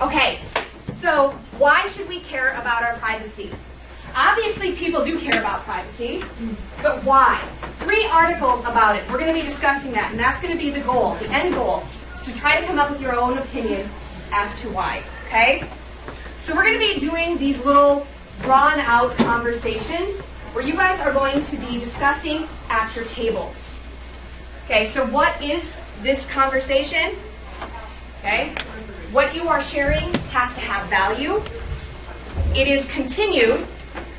Okay, so why should we care about our privacy? Obviously, people do care about privacy, but why? 3 articles about it. We're going to be discussing that, and that's going to be the goal. The end goal is to try to come up with your own opinion as to why, okay? So we're going to be doing these little drawn-out conversations where you guys are going to be discussing at your tables. Okay, so what is this conversation? Okay, what you are sharing has to have value. It is continued.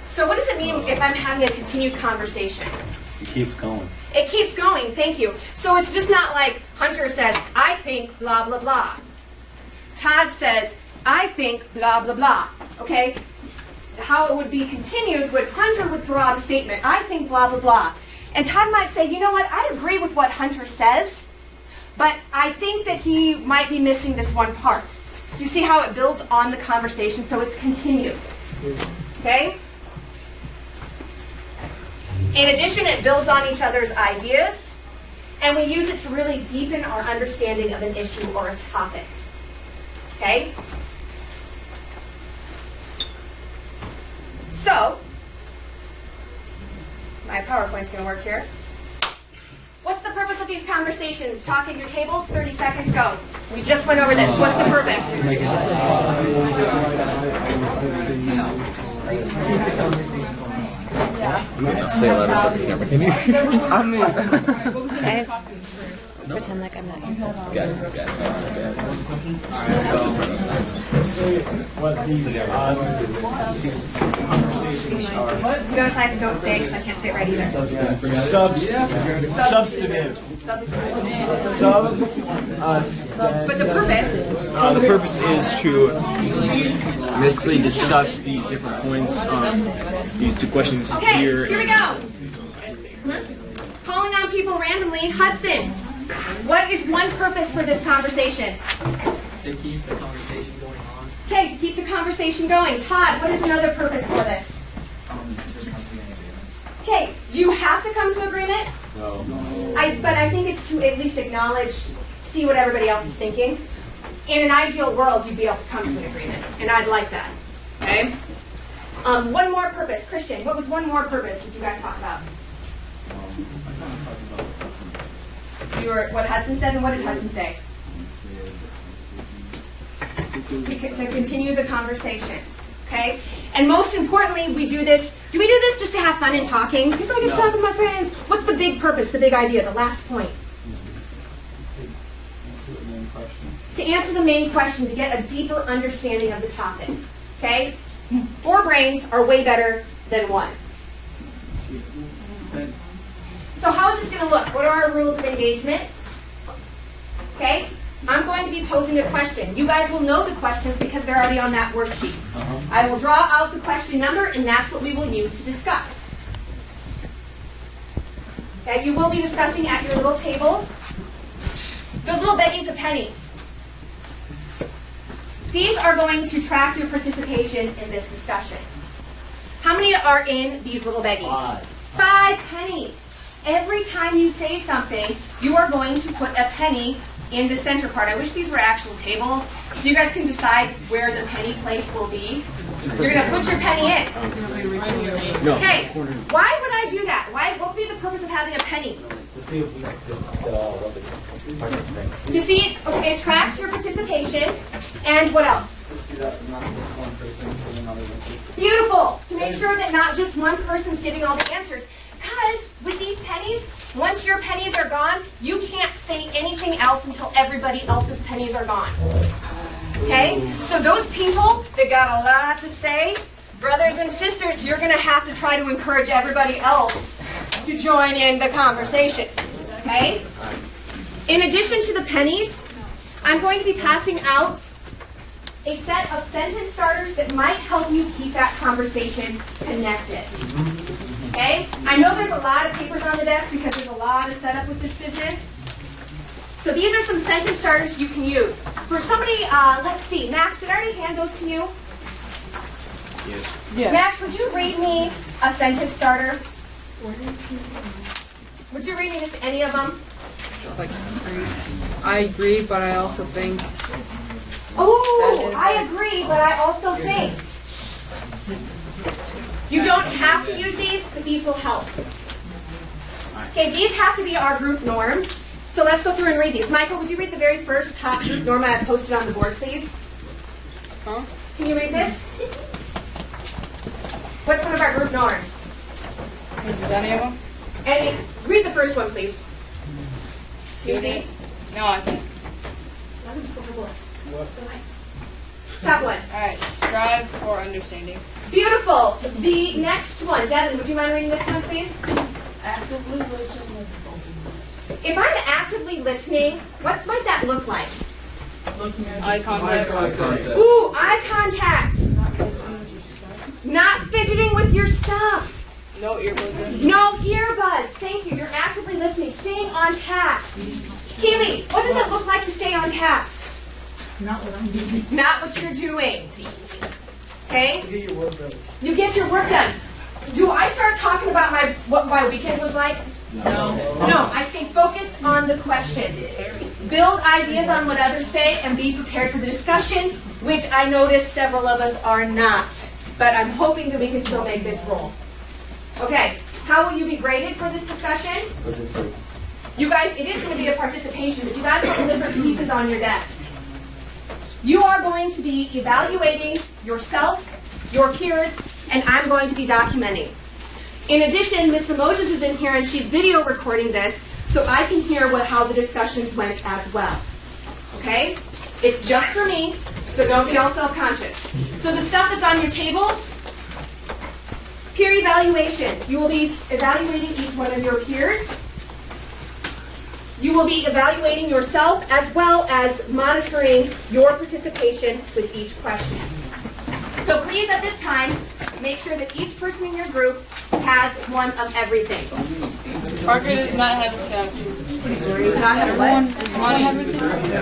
So what does it mean if I'm having a continued conversation? It keeps going. It keeps going, thank you. So it's just not like Hunter says, I think blah, blah, blah. Todd says, I think blah, blah, blah. Okay? How it would be continued would Hunter would throw out a statement, I think blah, blah, blah. And Todd might say, you know what, I agree with what Hunter says, but I think that he might be missing this one part. You see how it builds on the conversation, so it's continued. Okay? In addition, it builds on each other's ideas, and we use it to really deepen our understanding of an issue or a topic. Okay? So, my PowerPoint's going to work here. What's the purpose of these conversations? Talk at your tables, 30 seconds, go. We just went over this. What's the purpose? Say it louder so the camera can hear. Guys, pretend like I'm not here. Got it. What these conversations are. Notice I don't say it because I can't say it right either. Substantive. But the purpose? The purpose is to basically discuss these different points, these 2 questions Okay, here. here we go. Calling on people randomly. Hudson, what is one purpose for this conversation? To keep the conversation going on. Okay, to keep the conversation going. Todd, what is another purpose for this? To come to an agreement. Okay, do you have to come to agreement? No. But I think it's to at least acknowledge, see what everybody else is thinking. In an ideal world, you'd be able to come to an agreement, and I'd like that. Okay? One more purpose. Christian, what was one more purpose that you guys talked about? You were what Hudson said, and what did Hudson say? To continue the conversation. Okay? And most importantly, we do this. Do we do this just to have fun and talking? Because I get to talk with my friends. What's the big purpose, the big idea, the last point? To answer the main question, to get a deeper understanding of the topic. Okay? 4 brains are way better than 1. So how is this going to look? What are our rules of engagement? Okay? I'm going to be posing a question. You guys will know the questions because they're already on that worksheet. I will draw out the question number, and that's what we will use to discuss. Okay? You will be discussing at your little tables. Those little baggies of pennies. These are going to track your participation in this discussion. How many are in these little baggies? 5 pennies. Every time you say something, you are going to put a penny in the center part. I wish these were actual tables, so you guys can decide where the penny place will be. You're going to put your penny in. Okay, why would I do that? What would be the purpose of having a penny? To see, okay, it tracks your participation, and what else? Beautiful! To make sure that not just one person's giving all the answers. Because with these pennies, once your pennies are gone, you can't say anything else until everybody else's pennies are gone. Okay? So those people that got a lot to say, brothers and sisters, you're going to have to try to encourage everybody else to join in the conversation. Okay? In addition to the pennies, I'm going to be passing out a set of sentence starters that might help you keep that conversation connected. Okay? I know there's a lot of papers on the desk because there's a lot of setup with this business. So these are some sentence starters you can use. For somebody, let's see, Max, did I already hand those to you? Yeah. Max, would you read me a sentence starter? Would you read me just any of them? I agree, but I also think. Oh, I agree, but I also think you don't have to use these, but these will help. Okay, these have to be our group norms. So let's go through and read these. Michael, would you read the very first top group norm I have posted on the board, please? Huh? Can you read this? What's one of our group norms? Is any of them? And read the first one, please. Easy. No, I can't. Let me just go for one. The lights. Top one. Alright, strive for understanding. Beautiful. The next one. Devin, would you mind reading this one, please? Actively listening. If I'm actively listening, what might that look like? Eye contact. Ooh, eye contact. Not fidgeting with your stuff. No earbuds in. No earbuds. Thank you. You're actively listening. Staying on task. Keely, what does it look like to stay on task? Not what I'm doing. Not what you're doing. Okay? Get your work done. You get your work done. Do I start talking about what my weekend was like? No. No, I stay focused on the question. Build ideas on what others say and be prepared for the discussion, which I notice several of us are not. But I'm hoping that we can still make this roll. Okay, how will you be graded for this discussion? You guys, it is going to be a participation, but you got a couple different pieces on your desk. You are going to be evaluating yourself, your peers, and I'm going to be documenting. In addition, Ms. Moses is in here and she's video recording this so I can hear how the discussions went as well. Okay? It's just for me, so don't be all self-conscious. So the stuff that's on your tables, peer evaluations. You will be evaluating each one of your peers. You will be evaluating yourself as well as monitoring your participation with each question. So please, at this time, make sure that each person in your group has one of everything. Parker does not have a couch. Does not have one?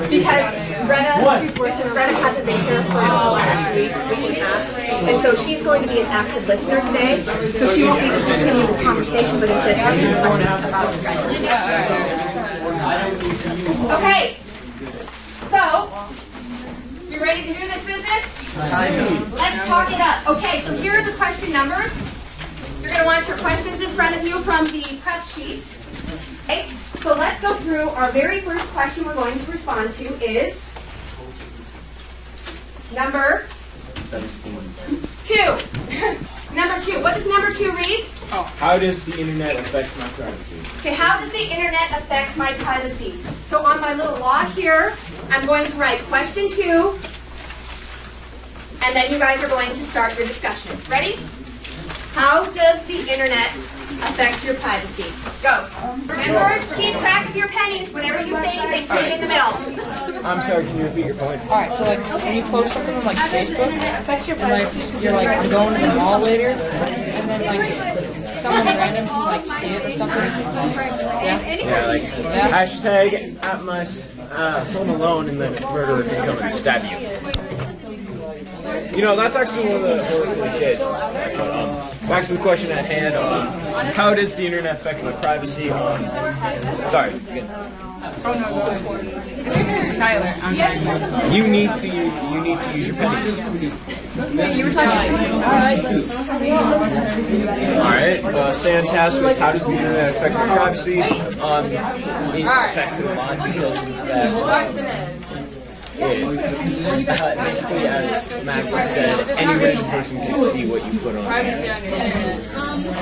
Because Greta hasn't been here for the last week and a half, and so she's going to be an active listener today. So she won't be participating in the conversation, but instead asking questions about you guys. Okay. So, you ready to do this business? Let's talk it up. Okay, so here are the question numbers. You're going to want your questions in front of you from the prep sheet. Okay, so let's go through. Our very first question we're going to respond to is number 2. Number 2. What does number 2 read? How does the internet affect my privacy? Okay, how does the internet affect my privacy? So on my little log here, I'm going to write question 2, and then you guys are going to start your discussion. Ready? How does the internet affect your privacy? Go. Remember, keep track of your pennies. Whenever you say anything, stay in the middle. I'm sorry, can you repeat your point? Alright, so like when you post something on like Facebook, and like you're like, I'm going to the mall later, and then like someone random can like see it or something. Yeah, like hashtag at my home alone, and then murderer can come and stab you. You know, that's actually one of the horror cliches. Back to the question at hand. How does the internet affect my privacy? Sorry. Tyler, I'm You need to use your pennies. You were talking. Alright, stay on task with how does the internet affect my privacy? It affects it a lot because of that. Basically, as Max had said, any random person can see what you put on.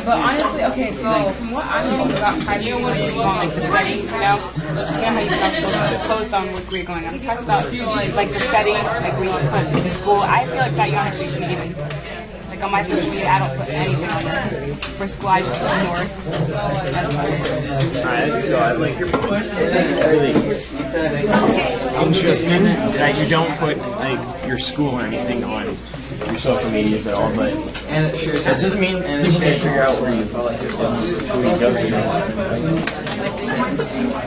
But honestly, okay, so from what I know about privacy, you want like the settings, you know how you're not supposed to post on what grade going on. I'm talking about like the settings, like where you put in the school. I feel like that you honestly shouldn't even. Like on my social media, I don't put anything on there. For school, I just ignore it. Alright, so I like your point. It's really interesting that you don't put like your school or anything on your social medias at all, but that doesn't mean people can figure out where you go to.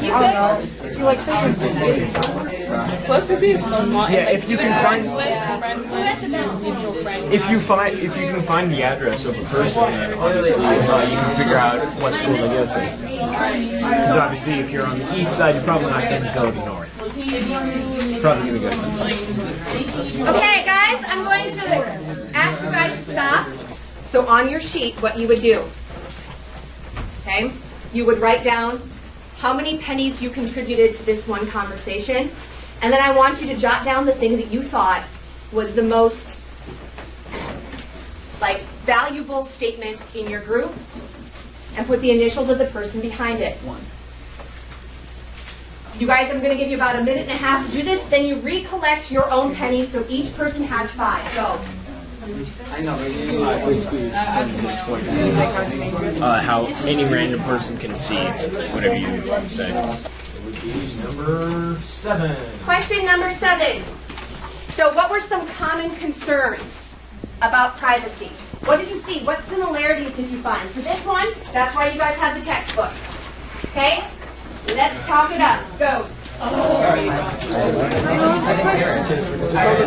You know, if you like say yourself. Plus, this is so small. Yeah, if you can find if you can find the address of a person, then obviously you can figure out what school they go to. Because obviously, if you're on the east side, you're probably not going to go to north. Probably gonna go. Okay, guys, I'm going to ask you guys to stop. So on your sheet, what you would do, okay, you would write down how many pennies you contributed to this one conversation, and then I want you to jot down the thing that you thought was the most, like, valuable statement in your group, and put the initials of the person behind it. You guys, I'm going to give you about a minute and a half to do this. Then you recollect your own pennies, so each person has 5. Go. How any random person can see whatever you say. Number 7. Question number 7. So what were some common concerns about privacy? What did you see? What similarities did you find? For this one, that's why you guys have the textbooks. Okay? Let's talk it up. Go.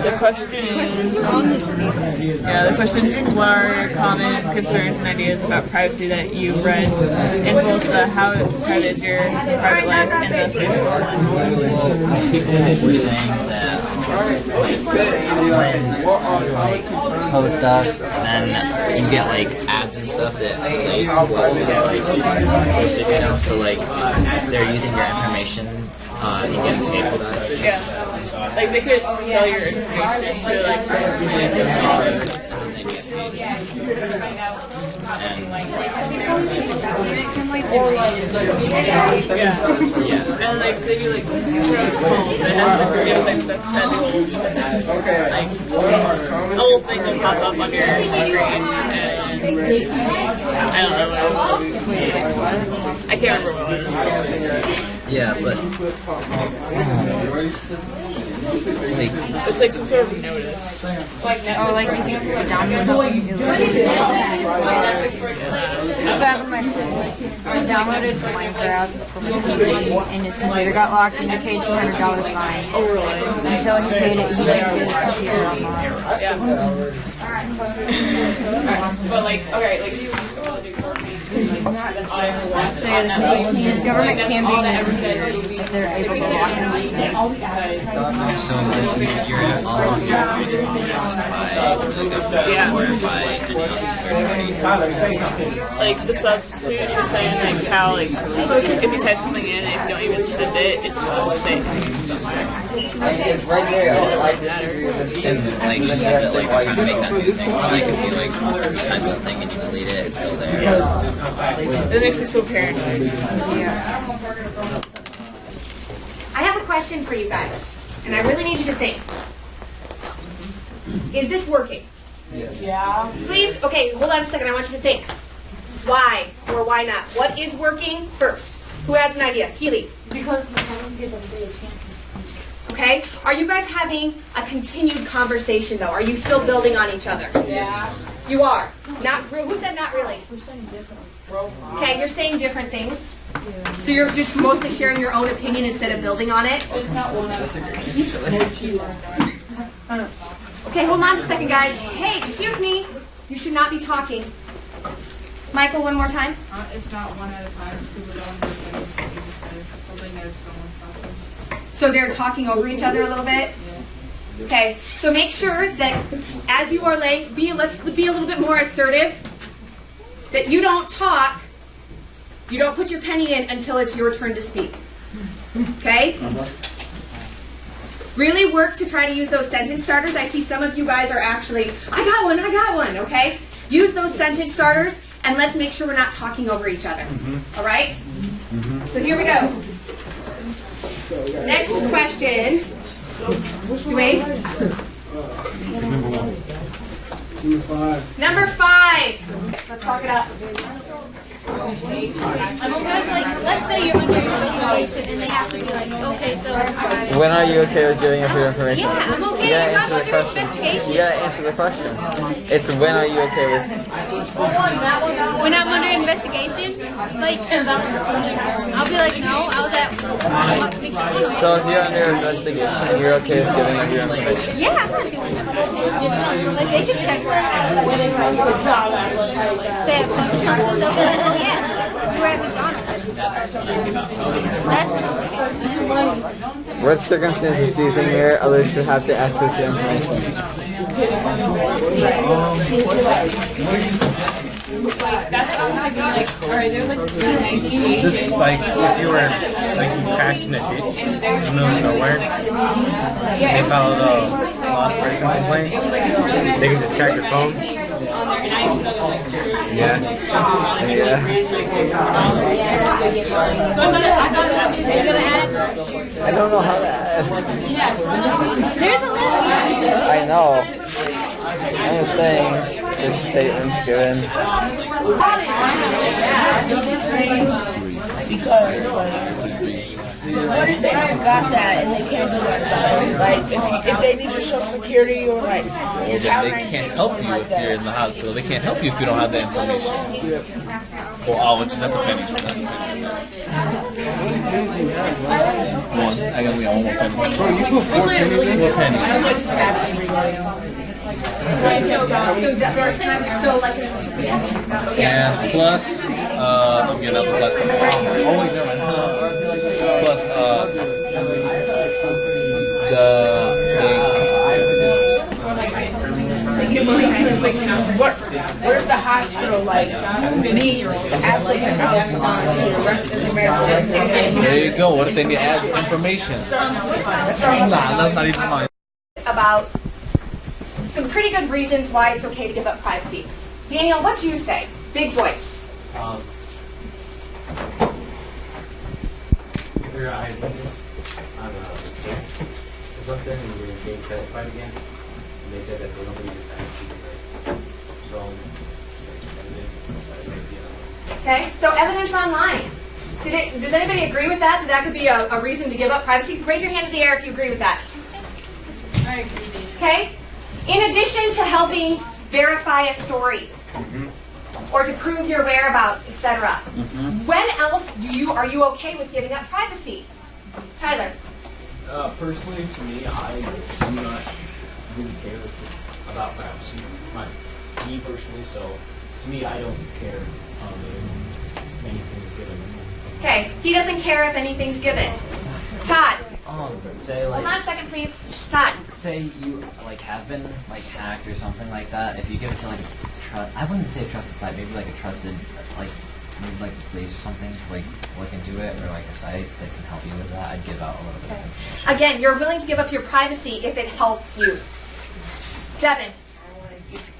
The questions are on this page. Yeah, the questions what are your common concerns and ideas about privacy that you read in both the how it private your private life and the Facebook. People were saying that when post stuff, then you get like ads and stuff that like posted, you know. So like they're using your information and getting paid for that. Yeah, like they could sell your information to like and like they do like it's called it has like that little a little thing will pop up on your screen and I don't know what it was. I can't remember what it was. Yeah, but like it's like some sort of notice. Like or like you can download something. I downloaded Minecraft from his TV and his computer got locked and he paid $200 fine. Oh really? Until he paid it, he didn't get his computer online. Yeah. But like, okay, like you So the government can be if they're able to lock it. so like you're on like the substitute you're saying like how like if you type something in and if you don't even send it, it's still safe. It's right there. And like you said that like if you make that new thing, like if you like type something and you delete it, it's still there. It makes me so paranoid. I have a question for you guys, and I really need you to think. Is this working? Yeah. Please, okay, hold on a second. I want you to think. Why or why not? What is working first? Who has an idea? Keely. Because we haven't given them a chance to speak. Okay? Are you guys having a continued conversation, though? Are you still building on each other? Yeah. You are. Not. Who said not really? We're saying different. Okay, you're saying different things. So you're just mostly sharing your own opinion instead of building on it? It's not one of Okay, hold on a second, guys. Hey, excuse me. You should not be talking. Michael, one more time. It's not one at a time. People don't understand what you say. So they know someone's talking. So they're talking over each other a little bit? Okay, so make sure that as you are laying, let's be a little bit more assertive. That you don't talk, you don't put your penny in until it's your turn to speak. Okay? Really work to try to use those sentence starters. I see some of you guys are actually, I got one, okay? Use those sentence starters, and let's make sure we're not talking over each other. All right? So here we go. Next question. Wait. Number 5. Let's talk it up. Let's say you're under investigation and they have to be like, okay, so When are you okay with giving up your information? yeah, I'm okay. You gotta If I'm answer the under question. investigation. You gotta answer the question. It's when are you okay with? When I'm under investigation, like I'll be like, no, I was at. So if you're under investigation, you're okay with giving up your information? Yeah, I'm not doing it. Like they can check. Say I posted something, they'll be like, oh yeah, you were at McDonald's. What circumstances do you think where others should have to access your information? Just like if you were like you crashed in a ditch in the middle of nowhere, they follow the lost person complaint. They can just track your phone. Yeah. Yeah. I don't know how to add. I know. I'm just saying this statement's given. Because what if they don't got that and they can't do that? Like if they need your social security or like Well, then they can't help you if you're in the hospital. They can't help you if you don't have that information. Well, that's a penny. That's a penny. One. I got me on one penny. Bro, you put 4 pennies in? 4 pennies. So like to protect you. And plus, I'm getting out this last one. Oh, wait, never mind. Plus, what if the hospital like needs to add something else on to your record? there you go. What if they need to add information? Nah, that's not even mine. About some pretty good reasons why it's okay to give up privacy. Daniel, what do you say? Big voice. If you're an eyewitness on a case or something and you're being testified against, and they said that nobody just actually strong evidence that it might be Okay, so evidence online. Does anybody agree with that? That could be a reason to give up privacy? Raise your hand in the air if you agree with that. I agree. Okay? In addition to helping verify a story or to prove your whereabouts, etc. When else are you okay with giving up privacy? Tyler. Personally, to me, I do not really care about privacy. Me personally, so to me, I don't care if anything is given. Okay, he doesn't care if anything's given. Todd. Say like. Hold on a second, please. Todd. Say you like have been like hacked or something like that. If you give it to like I wouldn't say a trusted site, maybe like a trusted like maybe like the police or something to like look into it, or like a site that can help you with that. I'd give out a little bit of information. Again, you're willing to give up your privacy if it helps you. Devin.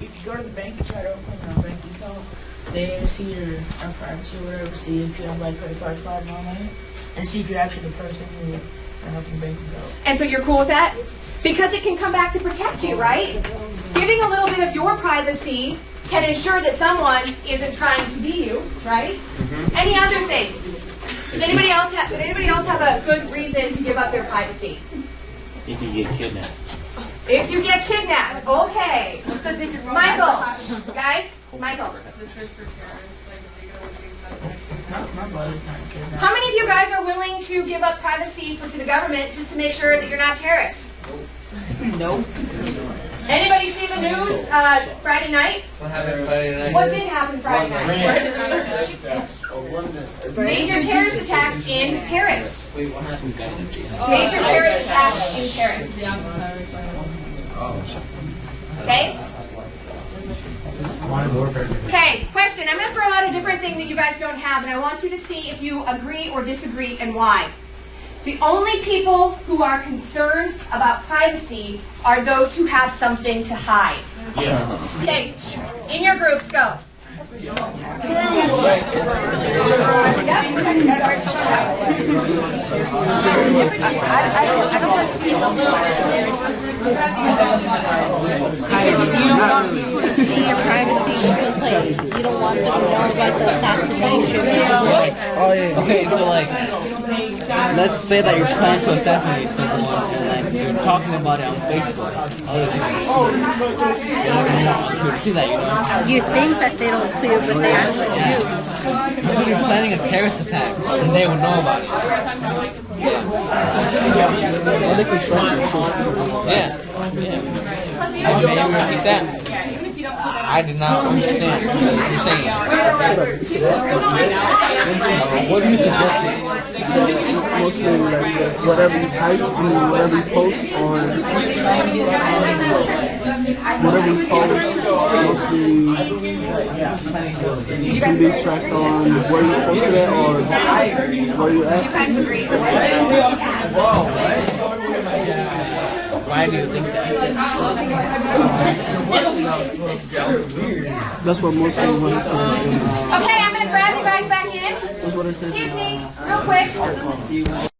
If you go to the bank and try to open a bank account, they see your privacy or whatever, see if you have like credit card fraud and all that, and see if you're actually the person who are helping the bank account. And so you're cool with that? Because it can come back to protect you, right? Giving a little bit of your privacy can ensure that someone isn't trying to be you, right? Any other things? Would anybody else have a good reason to give up their privacy? If you get kidnapped. If you get kidnapped, okay. Michael, guys, Michael. How many of you guys are willing to give up privacy to the government just to make sure that you're not terrorists? Nope. Anybody see the news Friday night? What happened Friday night? What did happen Friday night? Major terrorist attacks in Paris. Major terrorist attacks in Paris. Okay? Okay, question. I'm going to throw out a different thing that you guys don't have, and I want you to see if you agree or disagree and why. The only people who are concerned about privacy are those who have something to hide. Yeah. Okay, in your groups, go. You don't want people to see your privacy because, like, you don't want them to know about the assassination. Oh yeah. Okay, so like, let's say that you're planning to assassinate someone and like you're talking about it on Facebook. Other people, you're not gonna want people to see that, you know. You think that they don't see it, but they actually do. Maybe you're planning a terrorist attack and they would know about it. Yeah. Or they could try. Yeah. Yeah. Maybe repeat that. Yeah, even if you don't put that I did not understand what you're saying. What do you suggest? Mostly like whatever you type, whatever you post on whatever you post, mostly you can be tracked on where you posted it or where you at. Why do you think that? That's what most of what it says. Okay, I'm gonna grab you guys back in. That's what it says. Excuse me, real quick.